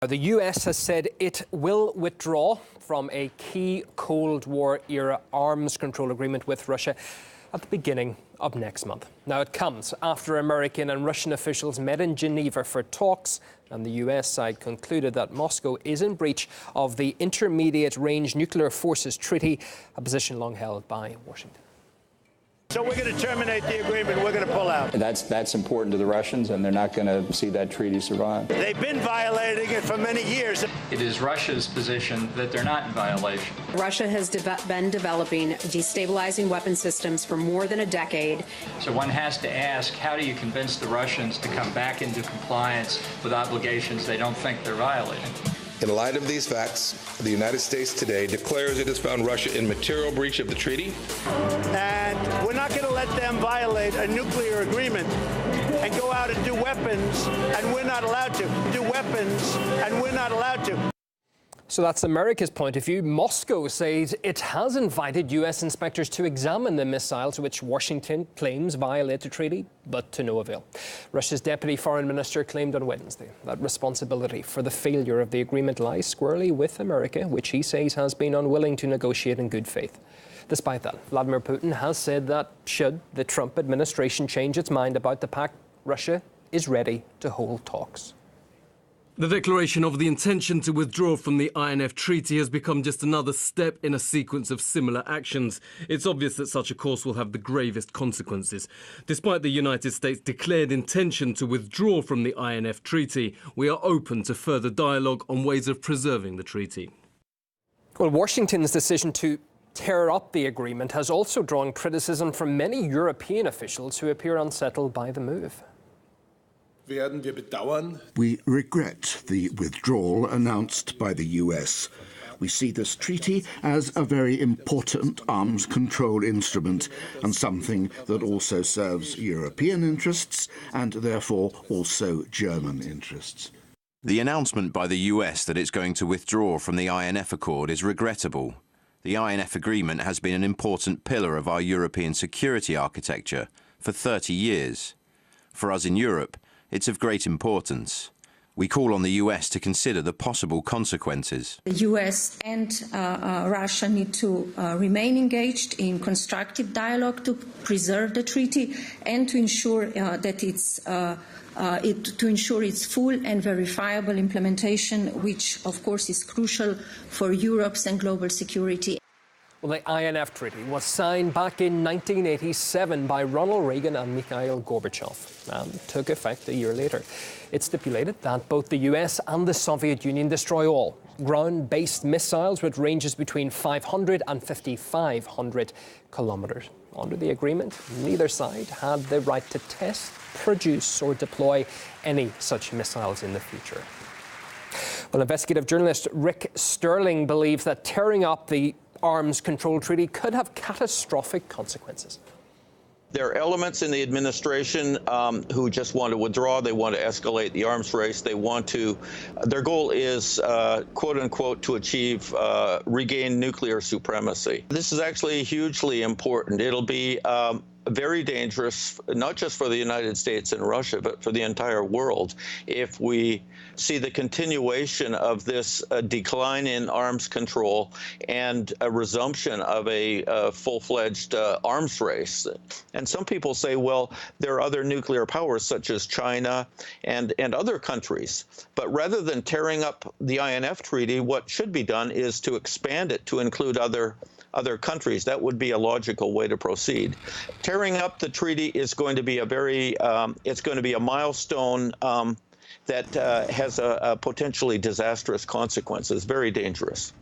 The US has said it will withdraw from a key Cold War-era arms control agreement with Russia at the beginning of next month. Now, it comes after American and Russian officials met in Geneva for talks, and the US side concluded that Moscow is in breach of the Intermediate Range Nuclear Forces Treaty, a position long held by Washington. So we're going to terminate the agreement. We're going to pull out. That's important to the Russians, and they're not going to see that treaty survive. They've been violating it for many years. It is Russia's position that they're not in violation. Russia has been developing destabilizing weapon systems for more than a decade. So one has to ask, how do you convince the Russians to come back into compliance with obligations they don't think they're violating? In light of these facts, the United States today declares it has found Russia in material breach of the treaty. And we're not going to let them violate a nuclear agreement and go out and do weapons, and we're not allowed to. Do weapons, and we're not allowed to. So that's America's point of view. Moscow says it has invited US inspectors to examine the missiles which Washington claims violate the treaty, but to no avail. Russia's deputy foreign minister claimed on Wednesday that responsibility for the failure of the agreement lies squarely with America, which he says has been unwilling to negotiate in good faith. Despite that, Vladimir Putin has said that should the Trump administration change its mind about the pact, Russia is ready to hold talks. The declaration of the intention to withdraw from the INF treaty has become just another step in a sequence of similar actions. It's obvious that such a course will have the gravest consequences. Despite the United States' declared intention to withdraw from the INF treaty, we are open to further dialogue on ways of preserving the treaty. Well, Washington's decision to tear up the agreement has also drawn criticism from many European officials who appear unsettled by the move. We regret the withdrawal announced by the US. We see this treaty as a very important arms control instrument and something that also serves European interests and therefore also German interests. The announcement by the US that it's going to withdraw from the INF Accord is regrettable. The INF agreement has been an important pillar of our European security architecture for 30 years. For us in Europe, it's of great importance. We call on the US to consider the possible consequences. The US and Russia need to remain engaged in constructive dialogue to preserve the treaty and to ensure that its full and verifiable implementation, which of course is crucial for Europe's and global security. Well, the INF Treaty was signed back in 1987 by Ronald Reagan and Mikhail Gorbachev and took effect a year later. It stipulated that both the US and the Soviet Union destroy all ground-based missiles with ranges between 500 and 5,500 kilometers. Under the agreement, neither side had the right to test, produce or deploy any such missiles in the future. Well, investigative journalist Rick Sterling believes that tearing up the arms control treaty could have catastrophic consequences. There are elements in the administration who just want to withdraw. They want to escalate the arms race. Their goal is, quote unquote, to achieve regain nuclear supremacy. This is actually hugely important. It'll be very dangerous, not just for the United States and Russia, but for the entire world, if we see the continuation of this decline in arms control and a resumption of a full-fledged arms race. And some people say, well, there are other nuclear powers such as China and other countries. But rather than tearing up the INF treaty, what should be done is to expand it to include other countries. That would be a logical way to proceed. Tearing up the treaty is going to be it's going to be a milestone that has a potentially disastrous consequences, very dangerous.